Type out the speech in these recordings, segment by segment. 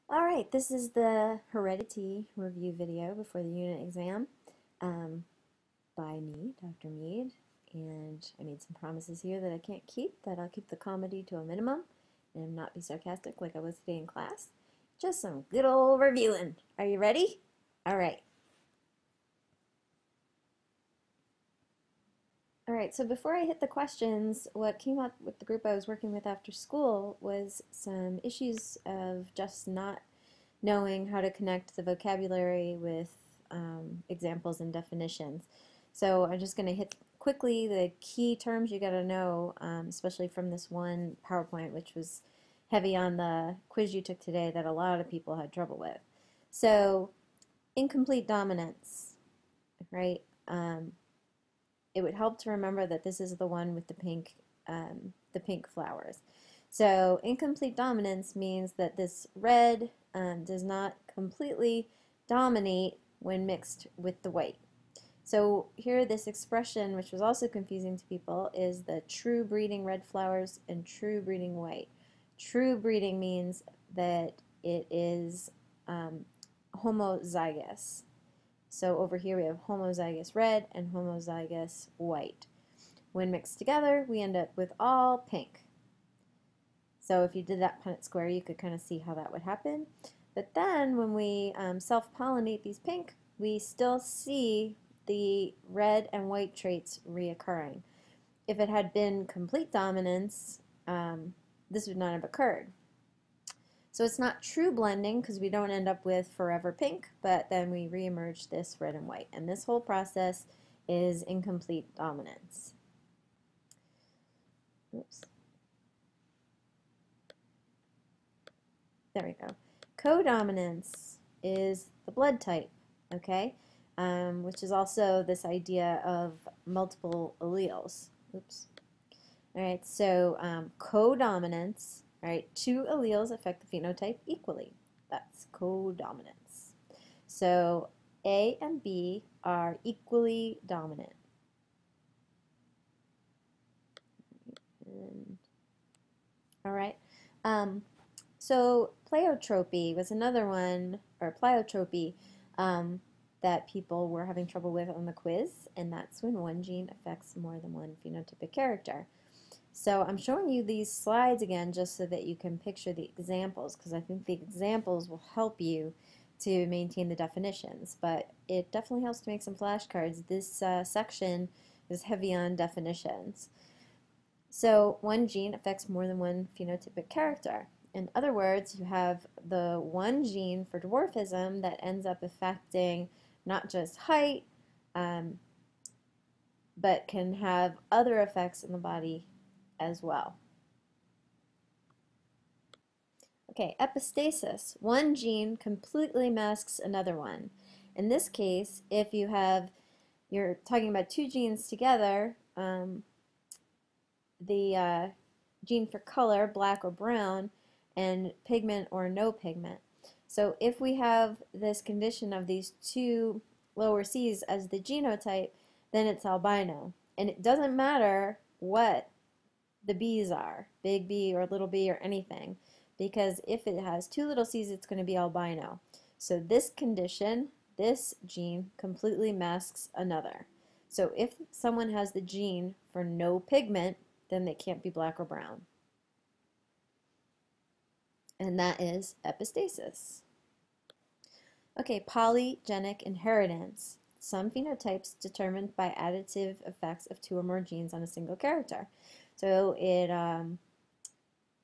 Alright, this is the Heredity Review video before the unit exam by me, Dr. Mead, and I made some promises here that I can't keep, that I'll keep the comedy to a minimum and not be sarcastic like I was today in class. Just some good old reviewing. Are you ready? Alright. Alright, so before I hit the questions, what came up with the group I was working with after school was some issues of just not knowing how to connect the vocabulary with examples and definitions. So I'm just going to hit quickly the key terms you got to know, especially from this one PowerPoint, which was heavy on the quiz you took today that a lot of people had trouble with. So incomplete dominance, right? It would help to remember that this is the one with the pink flowers. So incomplete dominance means that this red does not completely dominate when mixed with the white. So here this expression, which was also confusing to people, is the true breeding red flowers and true breeding white. True breeding means that it is homozygous. So over here we have homozygous red and homozygous white. When mixed together, we end up with all pink. So if you did that Punnett square, you could kind of see how that would happen. But then when we self-pollinate these pink, we still see the red and white traits reoccurring. If it had been complete dominance, this would not have occurred. So it's not true blending because we don't end up with forever pink, but then we reemerge this red and white. And this whole process is incomplete dominance. Oops. There we go. Codominance is the blood type, okay? Which is also this idea of multiple alleles. Oops. All right, so codominance, all right, two alleles affect the phenotype equally. That's codominance. So A and B are equally dominant. All right. So pleiotropy was another one, or pleiotropy, that people were having trouble with on the quiz, and that's when one gene affects more than one phenotypic character. So I'm showing you these slides again just so that you can picture the examples, because I think the examples will help you to maintain the definitions, but it definitely helps to make some flashcards. This section is heavy on definitions. So one gene affects more than one phenotypic character. In other words, you have the one gene for dwarfism that ends up affecting not just height, but can have other effects in the body as well. Okay, epistasis. One gene completely masks another one. In this case, if you're talking about two genes together, the gene for color, black or brown, and pigment or no pigment. So if we have this condition of these two lower C's as the genotype, then it's albino. And it doesn't matter what the B's are, big B or little b or anything, because if it has two little C's, it's going to be albino. So this condition, this gene, completely masks another. So if someone has the gene for no pigment, then they can't be black or brown. And that is epistasis. Okay, polygenic inheritance. Some phenotypes determined by additive effects of two or more genes on a single character. So it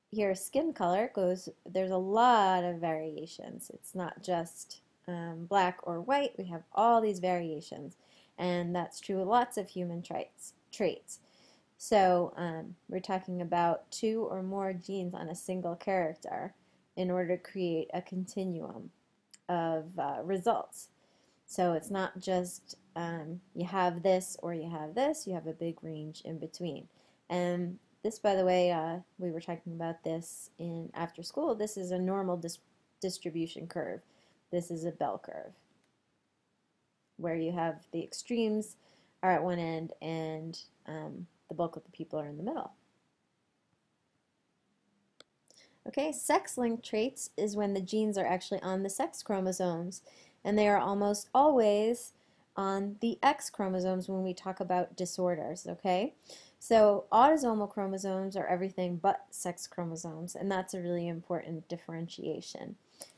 here skin color goes, there's a lot of variations. It's not just black or white. We have all these variations, and that's true of lots of human traits. So we're talking about two or more genes on a single character in order to create a continuum of results. So it's not just you have this or you have this, you have a big range in between. And this, by the way, we were talking about this in after school. This is a normal distribution curve. This is a bell curve where you have the extremes are at one end and the bulk of the people are in the middle. Okay, sex-linked traits is when the genes are actually on the sex chromosomes, and they are almost always on the X chromosomes when we talk about disorders, okay? So autosomal chromosomes are everything but sex chromosomes, and that's a really important differentiation.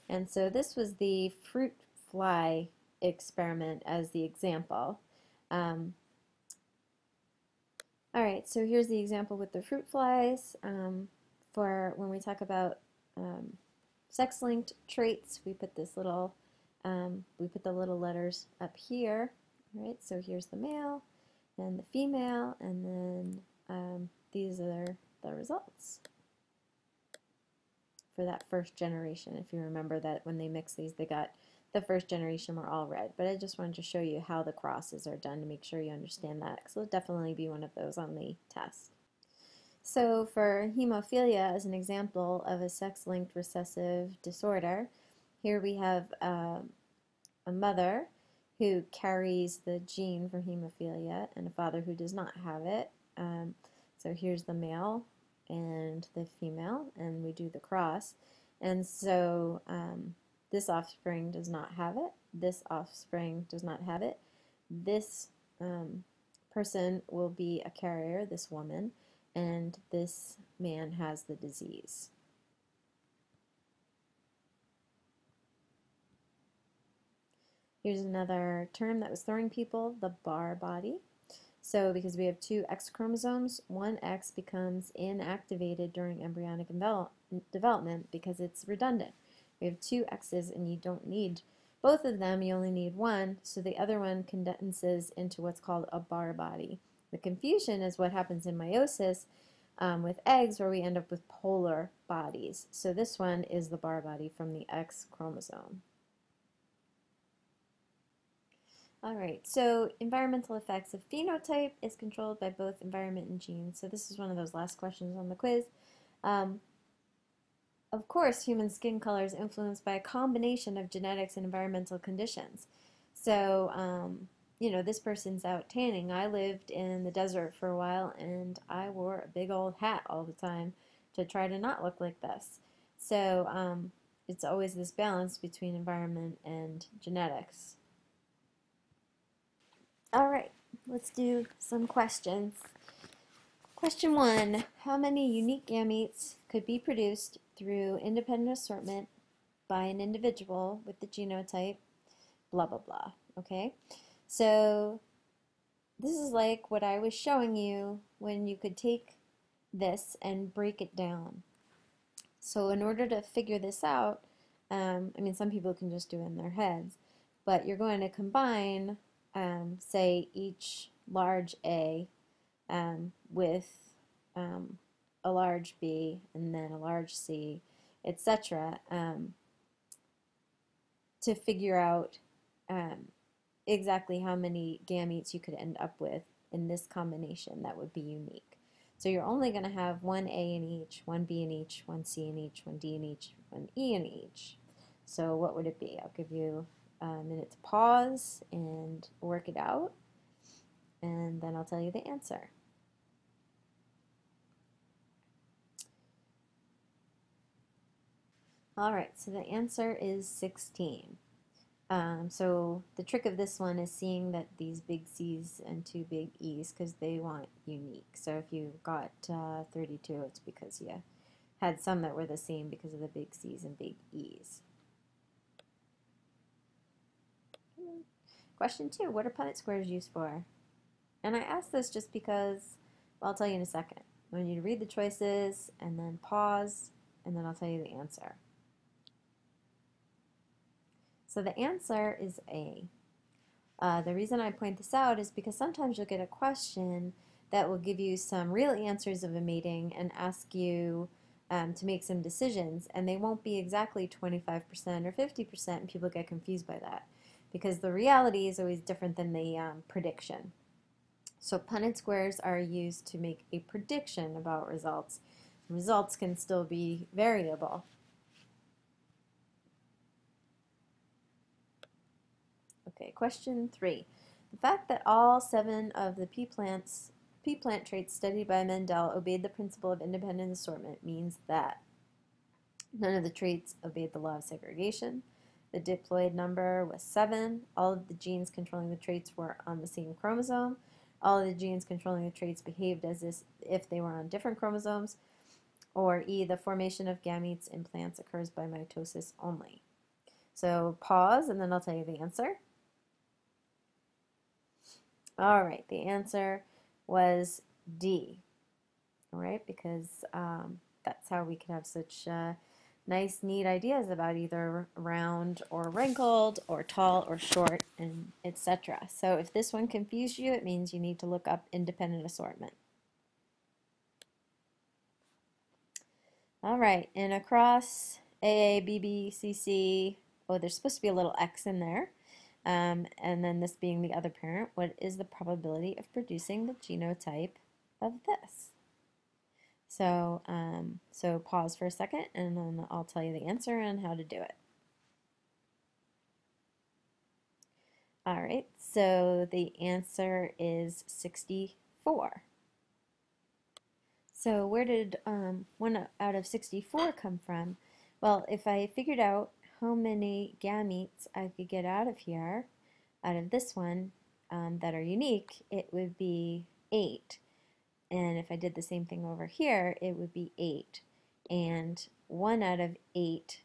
And so this was the fruit fly experiment as the example. All right, so here's the example with the fruit flies. For when we talk about sex-linked traits, we put this little, we put the little letters up here. Right, so here's the male and the female, and then these are the results for that first generation. If you remember that when they mixed these, they got the first generation were all red. But I just wanted to show you how the crosses are done to make sure you understand that, because it'll definitely be one of those on the test. So for hemophilia, as an example of a sex-linked recessive disorder, here we have a mother who carries the gene for hemophilia and a father who does not have it. So here's the male and the female, and we do the cross. And so this offspring does not have it. This offspring does not have it. This person will be a carrier, this woman, and this man has the disease. Here's another term that was throwing people, the bar body. So because we have two X chromosomes, one X becomes inactivated during embryonic development because it's redundant. We have two X's and you don't need both of them, you only need one, so the other one condenses into what's called a bar body. The confusion is what happens in meiosis with eggs, where we end up with polar bodies. So this one is the bar body from the X chromosome. All right, so environmental effects of phenotype is controlled by both environment and genes. So this is one of those last questions on the quiz. Of course, human skin color is influenced by a combination of genetics and environmental conditions. So, you know, this person's out tanning. I lived in the desert for a while, and I wore a big old hat all the time to try to not look like this. So, it's always this balance between environment and genetics. All right, let's do some questions. Question 1, how many unique gametes could be produced through independent assortment by an individual with the genotype blah blah blah? Okay, so this is like what I was showing you when you could take this and break it down. So in order to figure this out, I mean, some people can just do it in their heads, but you're going to combine say each large A with a large B and then a large C, etc., to figure out exactly how many gametes you could end up with in this combination that would be unique. So you're only going to have one A in each, one B in each, one C in each, one D in each, one E in each. So what would it be? I'll give you a minute to pause and work it out, and then I'll tell you the answer. All right, so the answer is 16. So the trick of this one is seeing that these big C's and two big E's, because they want unique. So if you got 32, it's because you had some that were the same because of the big C's and big E's. Question 2, what are Punnett squares used for? And I asked this just because, well, I'll tell you in a second. I want you to read the choices and then pause, and then I'll tell you the answer. So the answer is A. The reason I point this out is because sometimes you'll get a question that will give you some real answers of a mating and ask you to make some decisions, and they won't be exactly 25% or 50%, and people get confused by that because the reality is always different than the prediction. So Punnett squares are used to make a prediction about results. Results can still be variable. Okay, question 3. The fact that all 7 of the pea plant traits studied by Mendel obeyed the principle of independent assortment means that. None of the traits obeyed the law of segregation. The diploid number was 7. All of the genes controlling the traits were on the same chromosome. All of the genes controlling the traits behaved as if they were on different chromosomes. Or E, the formation of gametes in plants occurs by mitosis only. So pause, and then I'll tell you the answer. All right, the answer was D. All right, because that's how we can have such nice, neat ideas about either round or wrinkled or tall or short, and etc. So if this one confused you, it means you need to look up independent assortment. All right, and across AA, BB, CC, oh, there's supposed to be a little X in there. And then this being the other parent, what is the probability of producing the genotype of this? So, so pause for a second, and then I'll tell you the answer and how to do it. All right, so the answer is 64. So where did 1 out of 64 come from? Well, if I figured out how many gametes I could get out of here, out of this one, that are unique, it would be 8. And if I did the same thing over here, it would be 8. And 1 out of 8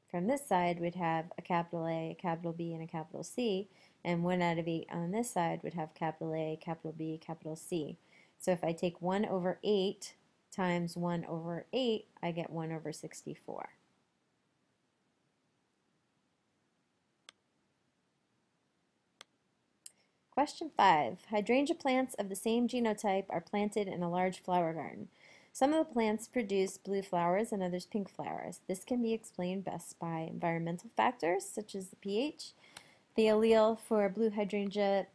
from this side would have a capital A, a capital B, and a capital C. And 1 out of 8 on this side would have capital A, capital B, capital C. So if I take 1 over 8 times 1 over 8, I get 1 over 64. Question 5. Hydrangea plants of the same genotype are planted in a large flower garden. Some of the plants produce blue flowers and others pink flowers. This can be explained best by environmental factors such as the pH, the allele for blue hydrangea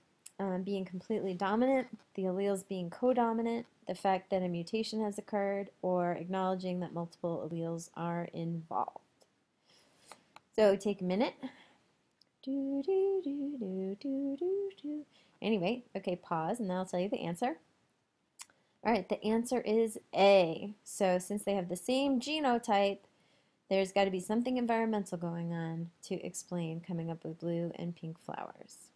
being completely dominant, the alleles being codominant, the fact that a mutation has occurred, or acknowledging that multiple alleles are involved. So take a minute. Anyway, okay, pause, and then I'll tell you the answer. All right, the answer is A. So since they have the same genotype, there's got to be something environmental going on to explain coming up with blue and pink flowers.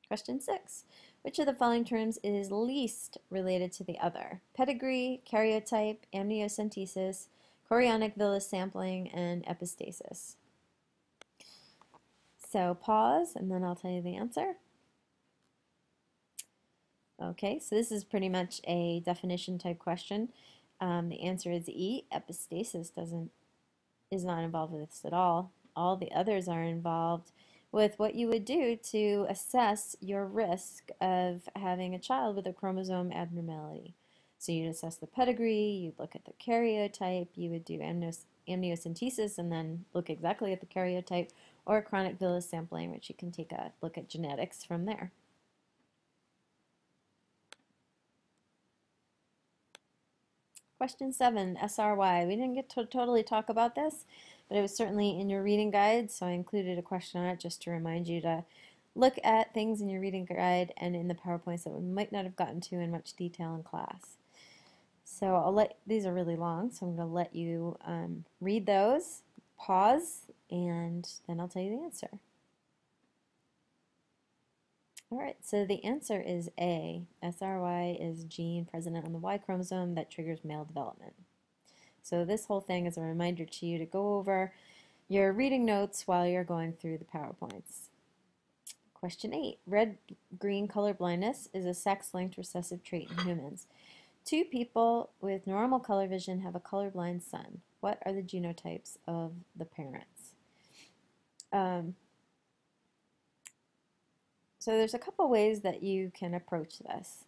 Question 6. Which of the following terms is least related to the other? Pedigree, karyotype, amniocentesis, chorionic villus sampling, and epistasis. So pause, and then I'll tell you the answer. Okay, so this is pretty much a definition type question. The answer is E. Epistasis is not involved with this at all. All the others are involved with what you would do to assess your risk of having a child with a chromosome abnormality. So you'd assess the pedigree, you'd look at the karyotype, you would do amniocentesis and then look exactly at the karyotype, or chronic villus sampling, which you can take a look at genetics from there. Question 7, SRY. We didn't get to totally talk about this, but it was certainly in your reading guide, so I included a question on it just to remind you to look at things in your reading guide and in the PowerPoints that we might not have gotten to in much detail in class. So these are really long, so I'm going to let you read those, pause, and then I'll tell you the answer. All right, so the answer is A. SRY is a gene present on the Y chromosome that triggers male development. So this whole thing is a reminder to you to go over your reading notes while you're going through the PowerPoints. Question 8. Red-green color blindness is a sex-linked recessive trait in humans. 2 people with normal color vision have a colorblind son. What are the genotypes of the parents? So there's a couple ways that you can approach this.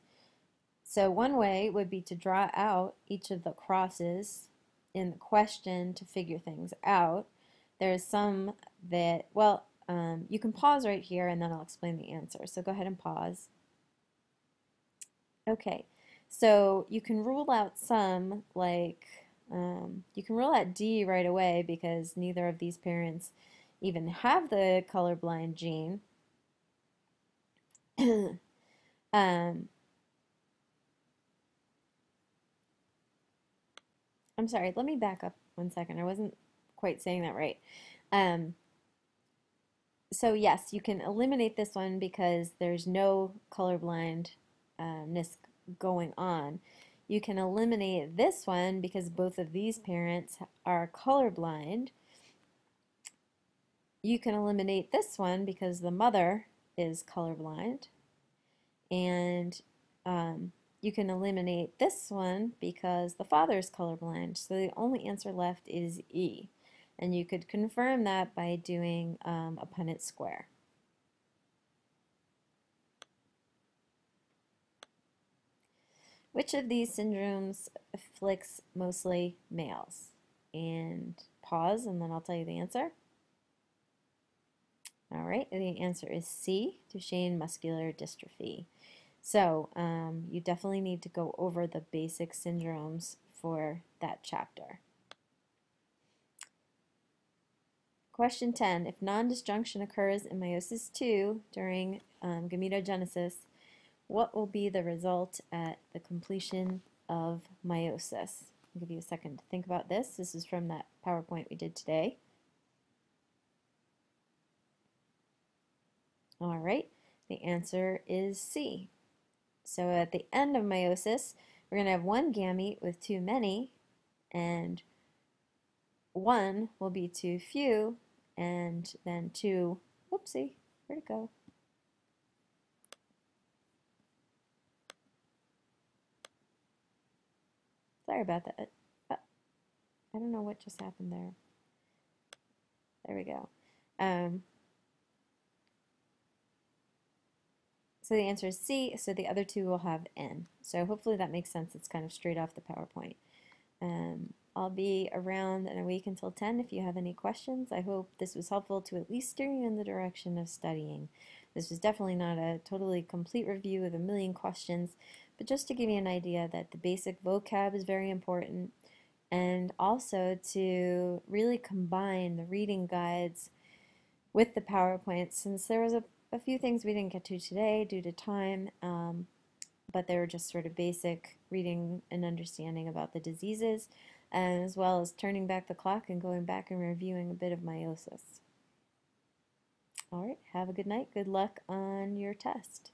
So one way would be to draw out each of the crosses in the question to figure things out. There's some that, well, you can pause right here and then I'll explain the answer. So go ahead and pause. Okay, so you can rule out some, like, you can rule out D right away because neither of these parents even have the colorblind gene. I'm sorry, let me back up 1 second. I wasn't quite saying that right. Um, so yes, you can eliminate this one because there's no colorblindness going on. You can eliminate this one because both of these parents are colorblind. You can eliminate this one because the mother is colorblind. And you can eliminate this one because the father is colorblind. So the only answer left is E. And you could confirm that by doing a Punnett square. Which of these syndromes afflicts mostly males? And pause, and then I'll tell you the answer. All right, the answer is C, Duchenne muscular dystrophy. So you definitely need to go over the basic syndromes for that chapter. Question 10. If non-disjunction occurs in meiosis II during gametogenesis, what will be the result at the completion of meiosis? I'll give you a second to think about this. This is from that PowerPoint we did today. All right, the answer is C. So at the end of meiosis, we're going to have one gamete with too many, and one will be too few, and then two, whoopsie, where'd it go? Sorry about that. I don't know what just happened there. There we go. So the answer is C, so the other two will have N. So hopefully that makes sense. It's kind of straight off the PowerPoint. I'll be around in a week until 10 if you have any questions. I hope this was helpful to at least steer you in the direction of studying. This was definitely not a totally complete review with a million questions, but just to give you an idea that the basic vocab is very important, and also to really combine the reading guides with the PowerPoint, since there was a few things we didn't get to today due to time, but they were just sort of basic reading and understanding about the diseases, and as well as turning back the clock and going back and reviewing a bit of meiosis. All right, have a good night. Good luck on your test.